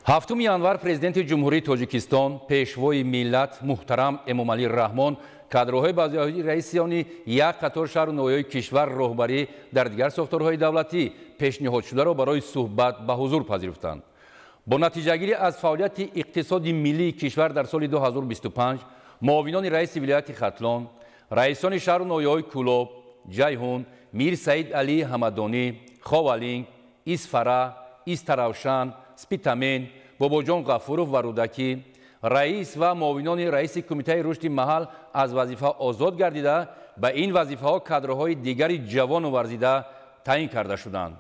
هفتم январ президенти ҷумҳурии тоҷикистон пешвои миллат муҳтарам эмомалӣ раҳмон кадрҳои баъзиҳои раисёни як қатор шаҳру ноҳияҳои кишвар роҳбарӣ дар дигар сохторҳои давлатӣ пешниҳодшударо барои суҳбат ба ҳузур пазируфтанд. бо натиҷагирӣ аз фаъолияти иқтисоди миллии кишвар дар соли 2025 муовинони раиси вилояти хатлон, раисони шаҳру ноҳияҳои Кӯлоб, Ҷайҳун, Мир Саид Алии Ҳамадонӣ, Ховалинг, Исфара, Истаравшан, Спитамен, Бобоҷон Ғафуров ва Рӯдакӣ, раис ва муовинони раиси кумитаи рушди маҳал аз вазифа озод гардида, ба ин вазифаҳо кадрҳои дигари ҷавону варзида таъин карда шуданд.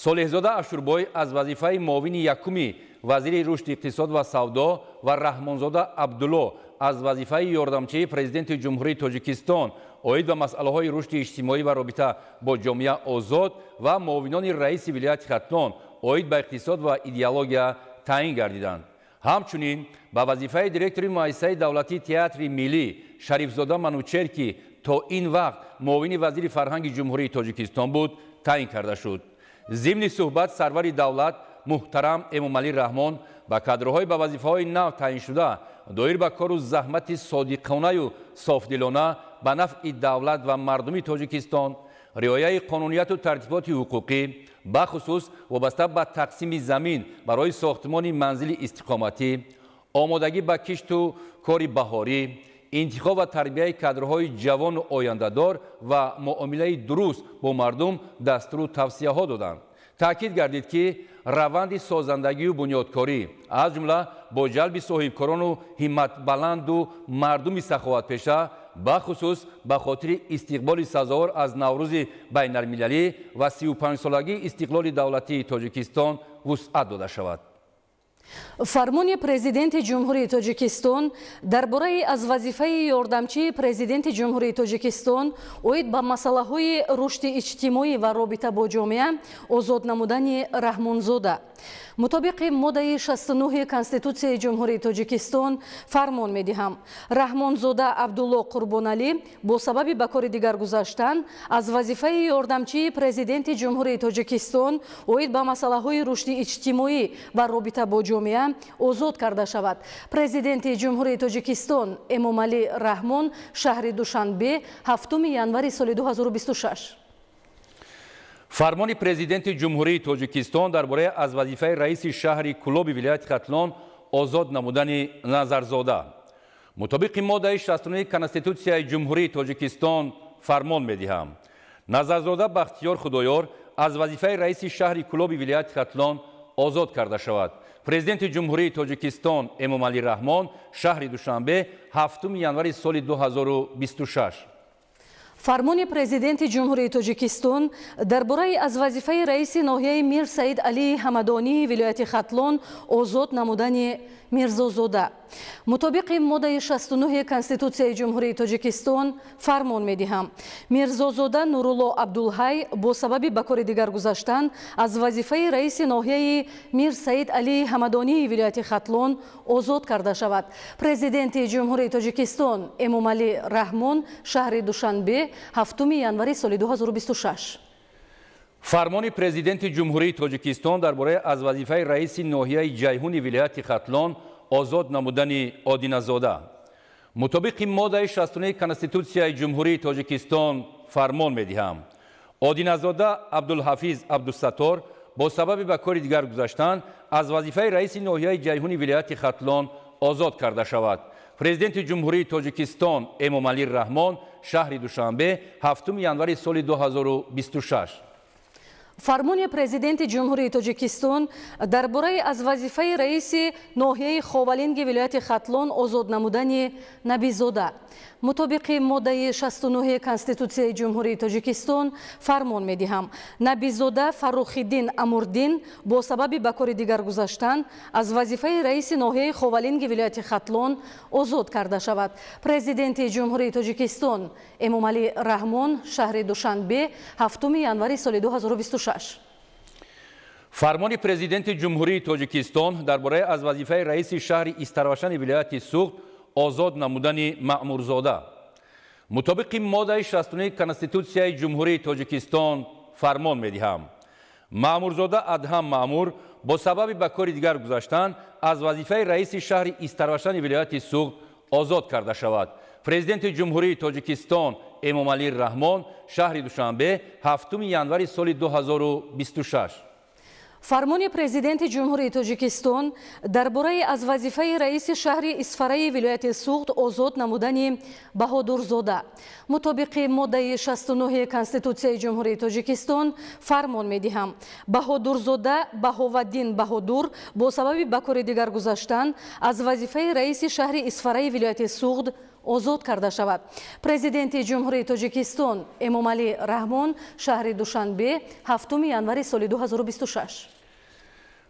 Солеҳзода Ашурбой аз вазифаи муовини якуми вазири рушди иқтисод ва савдо ва Раҳмонзода Абдулло аз вазифаи ёрдамчии президенти ҷумҳурии Тоҷикистон оид ба масъалаҳои рушди иҷтимоӣ ва робита бо ҷомеа озод ва муовинони раиси вилояти Хатлон оид ба иқтисод ва идеология таъин гардиданд. ҳамчунин ба вазифаи директори муассисаи давлатии театри миллӣ Шарифзода Манучер, ки то ин вақт муовини вазири фарҳанги ҷумҳурии Тоҷикистон буд, таъин карда шуд. зимни суҳбат сарвари давлат муҳтарам Эмомалӣ Раҳмон ба кадрҳои ба вазифаҳои нав таъиншуда доир ба кору заҳмати содиқонаю софдилона ба нафъи давлат ва мардуми Тоҷикистон, риояи қонунияту тартиботи ҳуқуқӣ, бахусус вобаста ба тақсими замин барои сохтмони манзили истиқоматӣ, омодагӣ ба кишту кори баҳорӣ, интихоб ва тарбияи кадрҳои ҷавону ояндадор ва муомилаи дуруст бо мардум дастуру тавсияҳо доданд. таъкид гардид ки раванди созандагию бунёдкорӣ аз ҷумла бо ҷалби соҳибкорону ҳимматбаланду мардуми саховатпеша, бахусус ба хотири истиқболи сазовор аз Наврӯзи байналмилалӣ ва 35-солагии истиқлоли давлатии Тоҷикистон вусъат дода шавад. фармони президенти ҷумҳурии Тоҷикистон дар бораи аз вазифаи ёрдамчии президенти ҷумҳурии Тоҷикистон оид ба масъалаҳои рушди иҷтимоӣ ва робита бо ҷомеа озод намудани Раҳмонзода мутобиқи моддаи 69 Конститутсияи ҷумҳурии Тоҷикистон фармон медиҳам. Раҳмонзода Абдулло Қурбоналӣ бо сабаби ба кори дигар гузаштан аз вазифаи ёрдамчии президенти ҷумҳурии Тоҷикистон оид ба масъалаҳои рушди иҷтимоӣ ва робита бо ҷомеа озод карда шавад. Президенти ҷумҳурии Тоҷикистон Эмомалӣ Раҳмон шаҳри Душанбе 7 январи соли 2026. фармони президенти ҷумҳурии Тоҷикистон дар бораи аз вазифаи раиси шаҳри Кӯлоби вилояти Хатлон озод намудани Назарзода мутобиқи моддаи 69 Конститутсияи ҷумҳурии Тоҷикистон фармон медиҳам. Назарзода Бахтиёр Худоёр аз вазифаи раиси шаҳри Кӯлоби вилояти Хатлон озод карда шавад. президенти ҷумҳурии Тоҷикистон Эмомалӣ Раҳмон шаҳри Душанбе 7 январи соли 2026. фармони президенти ҷумҳурии Тоҷикистон дар бораи аз вазифаи раиси ноҳияи Мир Саид Алии Ҳамадонии вилояти Хатлон озод намудани Мирзозода мутобиқи моддаи 69 Конститутсияи ҷумҳурии Тоҷикистон фармон медиҳам. Мирзозода Нурулло Абдулҳай бо сабаби ба кори дигар гузаштан аз вазифаи раиси ноҳияи Мир Саид Алии Ҳамадонии вилояти Хатлон озод карда шавад. президенти ҷумҳурии Тоҷикистон Эмомалӣ Раҳмон шаҳри Душанбе 7 январи соли 2026. фармони президенти ҷумҳурии Тоҷикистон дар бораи аз вазифаи раиси ноҳияи Ҷайҳуни вилояти Хатлон озод намудани Одиназода мутобиқи моддаи 69 Конститутсияи ҷумҳурии Тоҷикистон фармон медиҳам. Одиназода Абдулҳафиз Абдусаттор бо сабаби ба кори дигар гузаштан аз вазифаи раиси ноҳияи Ҷайҳуни вилояти Хатлон озод карда шавад. президенти ҷумҳурии Тоҷикистон Эмомалӣ Раҳмон шаҳри Душанбе 7 январи соли 2026. фармони президенти ҷумҳурии Тоҷикистон дар бораи аз вазифаи раиси ноҳияи Ховалинги вилояти Хатлон озод намудани Набизода мутобиқи моддаи 69 Конститутсияи ҷумҳурии Тоҷикистон фармон медиҳам. Набизода Фаррухиддин Амурдин бо сабаби ба кори дигар гузаштан аз вазифаи раиси ноҳияи Ховалинги вилояти Хатлон озод карда шавад. президенти ҷумҳурии Тоҷикистон Эмомалӣ Раҳмон шаҳри Душанбе 7 январи соли 2026. фармони президенти ҷумҳурии Тоҷикистон дар бораи аз вазифаи раиси шаҳри Истаравшани вилояти Суғд озод намудани Маъмурзода мутобиқи моддаи 69 Конститутсияи ҷумҳурии Тоҷикистон фармон медиҳам. маъмурзода Адҳам Маъмур бо сабаби ба кори дигар гузаштан аз вазифаи раиси шаҳри Истарвашани вилояти Суғд озод карда шавад. Президенти Ҷумҳурии Тоҷикистон Эмомалӣ Раҳмон шаҳри Душанбе 7 январи соли 2026. фармони президенти ҷумҳурии тоҷикистон дар бораи аз вазифаи раиси шаҳри Исфараи вилояти Суғд озод намудани Баҳодурзода мутобиқи моддаи 69 Конститутсияи ҷумҳурии Тоҷикистон фармон медиҳам Баҳодурзода Баҳоваддин Баҳодур бо сабаби ба кори дигар гузаштан аз вазифаи раиси шаҳри Исфараи вилояти Суғд озод карда шавад. Президенти ҷумҳурии Тоҷикистон Эмомалӣ Раҳмон шаҳри Душанбе 7 январи соли 2026.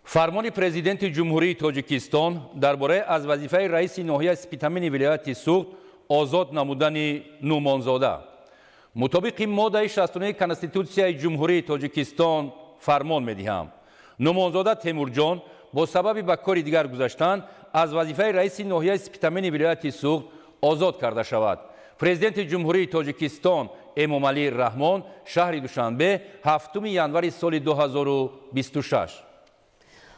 фармони президенти ҷумҳурии Тоҷикистон дар бораи аз вазифаи раиси ноҳияи Спитамини вилояти Суғд озод намудани Нӯмонзода мутобиқи моддаи 69 Конститутсияи ҷумҳурии Тоҷикистон фармон медиҳам Нӯмонзода Темурҷон бо сабаби ба кори дигар гузаштан аз вазифаи раиси ноҳияи Спитамини вилояти Суғд озод карда шавад. Президенти ҷумҳурии Тоҷикистон Эмомалӣ Раҳмон шаҳри Душанбе 7 январи соли 2026.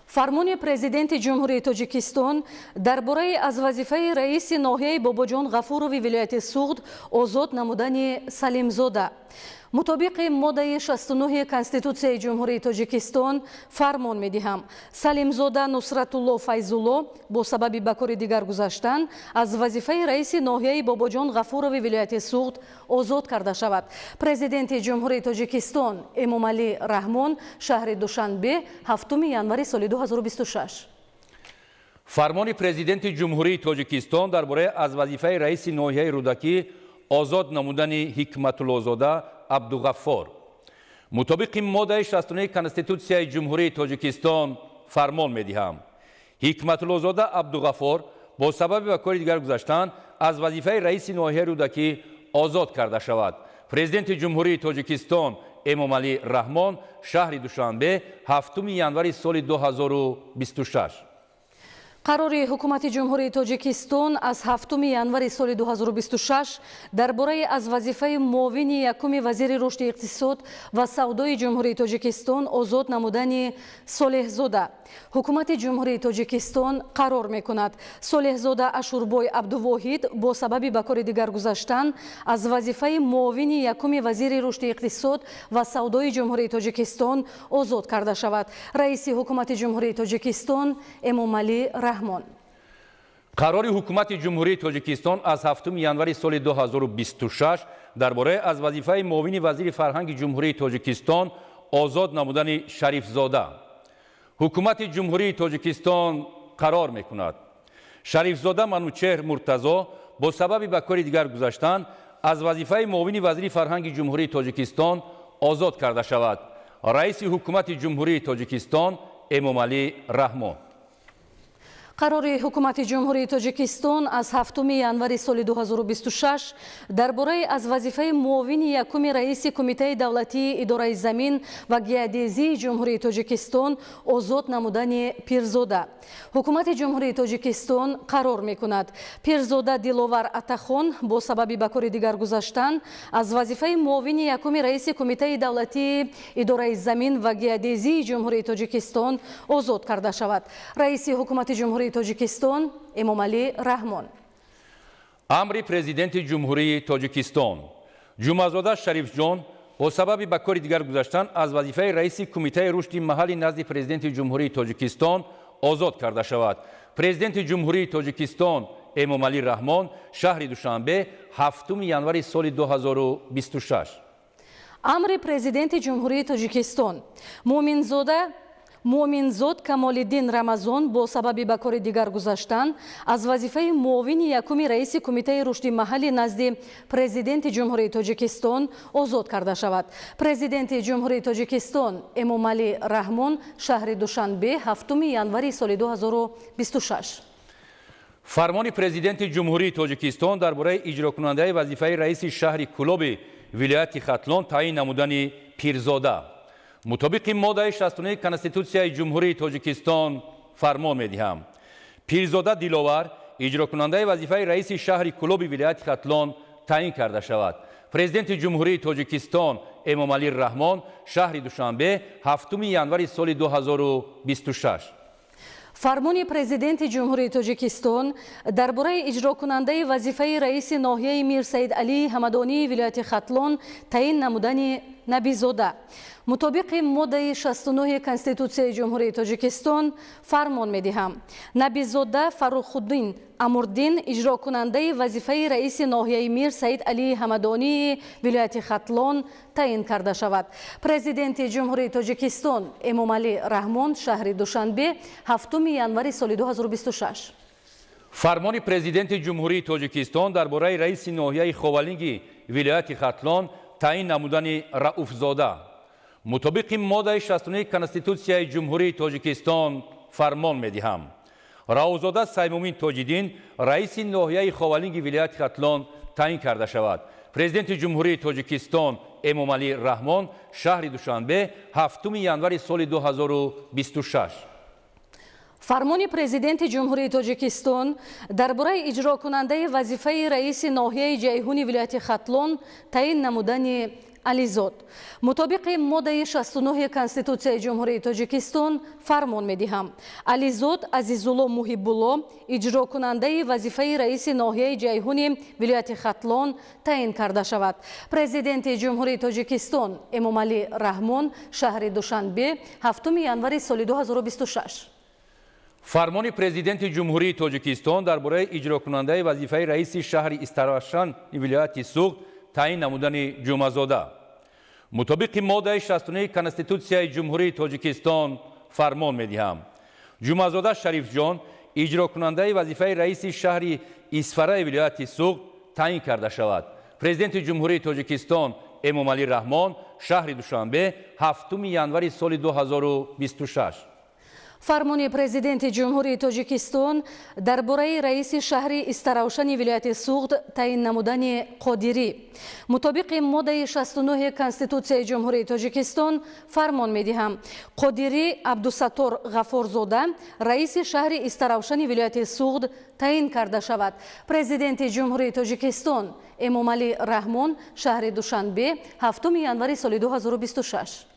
фармони президенти ҷумҳурии Тоҷикистон дар бораи аз вазифаи раиси ноҳияи Бобоҷон Ғафурови вилояти Суғд озод намудани Салимзода мутобиқи моддаи 69 Конститутсияи ҷумҳурии Тоҷикистон фармон медиҳам Салимзода Нусратулло Файзулло бо сабаби ба кори дигар гузаштан аз вазифаи раиси ноҳияи Бобоҷон Ғафурови вилояти Суғд озод карда шавад. Президенти ҷумҳурии Тоҷикистон Эмомалӣ Раҳмон шаҳри Душанбе 7 январи соли 2026. фармони президенти ҷумҳурии Тоҷикистон дар бораи аз вазифаи раиси ноҳияи рӯдакӣ озод намудани Ҳикматуллозода Абдуғаффор мутобиқи моддаи 69 Конститутсияи ҷумҳурии Тоҷикистон фармон медиҳам Ҳикматуллозода Абдуғаффор бо сабаби ба кори дигар гузаштан аз вазифаи раиси ноҳияи рӯдакӣ озод карда шавад. Президенти ҷумҳурии Тоҷикистон Эмомалӣ Раҳмон шаҳри Душанбе 7 январи соли 2026. қарори ҳукумати ҷумҳурии Тоҷикистон аз 7 январи соли 2026 дар бораи аз вазифаи муовини якуми вазири рушди иқтисод ва савдои ҷумҳурии Тоҷикистон озод намудани Солеҳзода ҳукумати ҷумҳурии Тоҷикистон қарор мекунад Солеҳзода Ашурбой Абдувоҳид бо сабаби ба кори дигар гузаштан аз вазифаи муовини якуми вазири рушди иқтисод ва савдои ҷумҳурии Тоҷикистон озод карда шавад. Раиси ҳукумати ҷумҳурии Тоҷикистон Эмомалӣ Раҳмон. қарори ҳукумати ҷумҳурии Тоҷикистон аз 7 январи соли 2026 дар бораи аз вазифаи муовини вазири фарҳанги ҷумҳурии Тоҷикистон озод намудани Шарифзода ҳукумати ҷумҳурии Тоҷикистон қарор мекунад Шарифзода Манучеҳр Муртазо бо сабаби ба кори дигар гузаштан аз вазифаи муовини вазири фарҳанги ҷумҳурии Тоҷикистон озод карда шавад. раиси ҳукумати ҷумҳурии Тоҷикистон Эмомалӣ Раҳмон. қарори ҳукумати ҷумҳурии Тоҷикистон аз 7 январи соли 2026 дар бораи аз вазифаи муовини якуми раиси Кумитаи давлатии идораи замин ва геодезии ҷумҳурии Тоҷикистон озод намудани Пирзода ҳукумати ҷумҳурии Тоҷикистон қарор мекунад Пирзода Диловар Атахон бо сабаби ба кори дигар гузаштан аз вазифаи муовини якуми раиси Кумитаи давлатии идораи замин ва геодезии ҷумҳурии Тоҷикистон озод карда шавад. раиси ҳукумати ҷумҳурии Тоҷикистон Эмомалӣ Раҳмон. амри президенти ҷумҳурии Тоҷикистон Ҷумъазода Шарифҷон бо сабаби ба кори дигар гузаштан аз вазифаи раиси Кумитаи рушди маҳаллӣ назди президенти ҷумҳурии Тоҷикистон озод карда шавад. Президенти ҷумҳурии Тоҷикистон Эмомалӣ Раҳмон шаҳри Душанбе 7 январи соли 2026. амри президенти ҷумҳурии Тоҷикистон Муъминзод Камолиддин Рамазон бо сабаби ба кори дигар гузаштан аз вазифаи муовини якуми раиси Кумитаи рушди маҳаллӣ назди президенти ҷумҳурии Тоҷикистон озод карда шавад. Президенти ҷумҳурии Тоҷикистон Эмомалӣ Раҳмон шаҳри Душанбе 7 январи соли 2026. фармони президенти ҷумҳурии Тоҷикистон дар бораи иҷрокунандаи вазифаи раиси шаҳри Кӯлоби вилояти Хатлон таъин намудани Пирзода мутобиқи моддаи 69 Конститутсияи ҷумҳурии Тоҷикистон фармон медиҳам Пирзода Диловар иҷрокунандаи вазифаи раиси шаҳри Кӯлоби вилояти Хатлон таъин карда шавад. президенти ҷумҳурии тоҷикистон эмомалӣ раҳмон шаҳри душанбе 7 январи соли 2026. фармони президенти ҷумҳурии тоҷикистон дар бораи иҷрокунандаи вазифаи раиси ноҳияи Мир Саид Алии Ҳамадонии вилояти Хатлон таъин намудани Набизода мутобиқи моддаи 69 Конститутсияи ҷумҳурии тоҷикистон фармон медиҳам. Набизода Фаррухуддин Амурдин иҷрокунандаи вазифаи раиси ноҳияи Мир Саид Алии Ҳамадонии вилояти Хатлон таъин карда шавад. Президенти ҷумҳурии тоҷикистон Эмомалӣ Раҳмон шаҳри Душанбе 7 январи соли 2026. фармони президенти ҷумҳурии тоҷикистон дар бораи раиси ноҳияи ховалинги вилояти Хатлон таъин намудани Рауфзода мутобиқи моддаи 69 Конститутсияи ҷумҳурии тоҷикистон фармон медиҳам. Рауфзода Саймумин Тоҷиддин раиси ноҳияи ховалинги вилояти Хатлон таъин карда шавад. Президенти ҷумҳурии тоҷикистон Эмомалӣ Раҳмон шаҳри Душанбе 7 январи соли 2026. фармони президенти ҷумҳурии тоҷикистон дар бораи иҷрокунандаи вазифаи раиси ноҳияи ҷайҳуни вилояти Хатлон таъин намудани Ализод мутобиқи моддаи 69 Конститутсияи ҷумҳурии тоҷикистон фармон медиҳам. Ализод Азизулло Муҳиббулло иҷрокунандаи вазифаи раиси ноҳияи ҷайҳуни вилояти Хатлон таъин карда шавад. Президенти ҷумҳурии тоҷикистон Эмомалӣ Раҳмон шаҳри Душанбе 7 январи соли 2026. фармони президенти ҷумҳурии тоҷикистон дар бораи иҷрокунандаи вазифаи раиси шаҳри Истарашан вилояти Суғд таъин намудани Ҷумъазода мутобиқи моддаи 69 Конститутсияи ҷумҳурии тоҷикистон фармон медиҳам. Ҷумъазода Шарифҷон иҷрокунандаи вазифаи раиси шаҳри Исфараи вилояти Суғд таъин карда шавад. Президенти ҷумҳурии тоҷикистон Эмомалӣ Раҳмон шаҳри Душанбе 7 январи соли 2026. фармони президенти ҷумҳурии тоҷикистон дар бораи раиси шаҳри Истаравшани вилояти Суғд таъин намудани Қодирӣ мутобиқи моддаи 69 Конститутсияи ҷумҳурии тоҷикистон фармон медиҳам. Қодирӣ Абдусаттор Ғафорзода раиси шаҳри Истаравшани вилояти Суғд таъин карда шавад. Президенти ҷумҳурии тоҷикистон Эмомалӣ Раҳмон шаҳри Душанбе 7 январи соли 2026.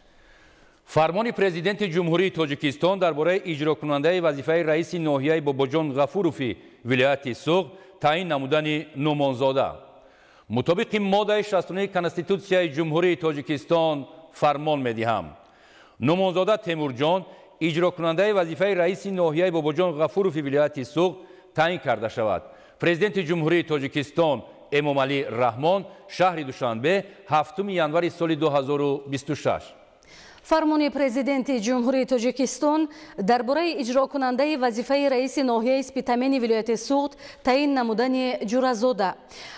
фармони президенти ҷумҳурии тоҷикистон дар бораи иҷрокунандаи вазифаи раиси ноҳияи Бобоҷон Ғафурови вилояти Суғд таъин намудани Нумонзода мутобиқи моддаи 69 Конститутсияи ҷумҳурии тоҷикистон фармон медиҳам. Нумонзода Темурҷон иҷрокунандаи вазифаи раиси ноҳияи Бобоҷон Ғафурови вилояти Суғд таъин карда шавад. Президенти ҷумҳурии тоҷикистон Эмомалӣ Раҳмон шаҳри Душанбе 7 январи соли 2026. фармони президенти ҷумҳурии тоҷикистон дар бораи иҷрокунандаи вазифаи раиси ноҳияи Спитамени вилояти Суғд таъин намудани Ҷуразода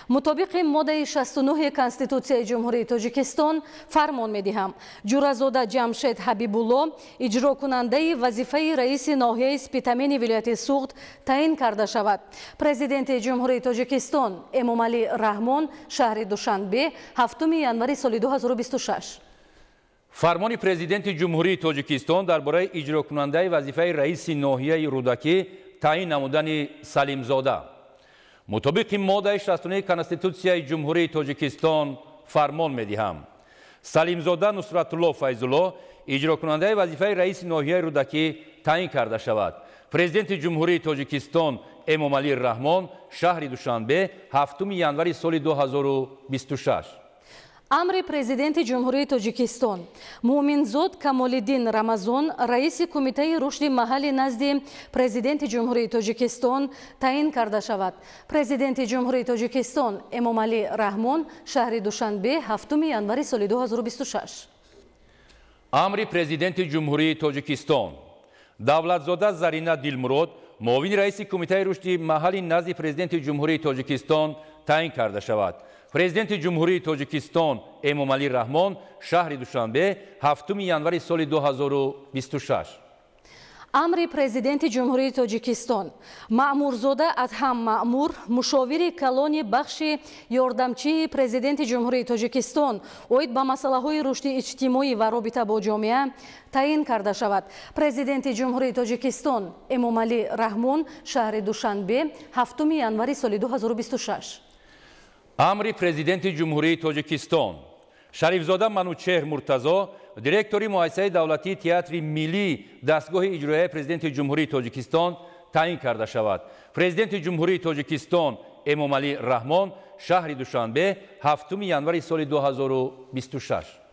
мутобиқи моддаи 69 Конститутсияи ҷумҳурии тоҷикистон фармон медиҳам. Ҷуразода Ҷамшед Ҳабибулло иҷрокунандаи вазифаи раиси ноҳияи Спитамени вилояти Суғд таъин карда шавад. Президенти ҷумҳурии тоҷикистон Эмомалӣ Раҳмон шаҳри Душанбе 7 январи соли 2026. фармони президенти ҷумҳурии тоҷикистон дар бораи иҷрокунандаи вазифаи раиси ноҳияи Рудакӣ таъин намудани Салимзода мутобиқи моддаи 69 Конститутсияи ҷумҳурии тоҷикистон фармон медиҳам. Салимзода Нусратулло Файзулло иҷрокунандаи вазифаи раиси ноҳияи Рудакӣ таъин карда шавад. Президенти ҷумҳурии тоҷикистон Эмомалӣ Раҳмон шаҳри Душанбе 7 январи соли 2026. амри президенти ҷумҳурии тоҷикистон Муъминзод Камолиддин Рамазон раиси кумитаи рушди маҳаллӣ назди президенти ҷумҳурии тоҷикистон таъин карда шавад. Президенти ҷумҳурии тоҷикистон Эмомалӣ Раҳмон шаҳри Душанбе 7 январи соли 2026. амри президенти ҷумҳурии тоҷикистон Давлатзода Зарина Дилмурод муовини раиси кумитаи рушди маҳаллӣ назди президенти ҷумҳурии тоҷикистон таъин карда шавад. Президенти ҷумҳурии тоҷикистон Эмомалӣ Раҳмон шаҳри Душанбе 7 январи соли 2026. амри президенти ҷумҳурии тоҷикистон Маъмурзода Адҳам Маъмур мушовири калони бахши ёрдамчии президенти ҷумҳурии тоҷикистон оид ба масъалаҳои рушди иҷтимоӣ ва робита бо ҷомеа таъин карда шавад. Президенти ҷумҳурии тоҷикистон Эмомалӣ Раҳмон шаҳри Душанбе 7 январи соли 2026. амри президенти ҷумҳурии тоҷикистон шарифзода манучеҳр муртазо директори муассисаи давлатии театри миллии дастгоҳи иҷроияи президенти ҷумҳурии тоҷикистон таъин карда шавад. Президенти ҷумҳурии тоҷикистон эмомалӣ раҳмон шаҳри душанбе 7 январи соли 2026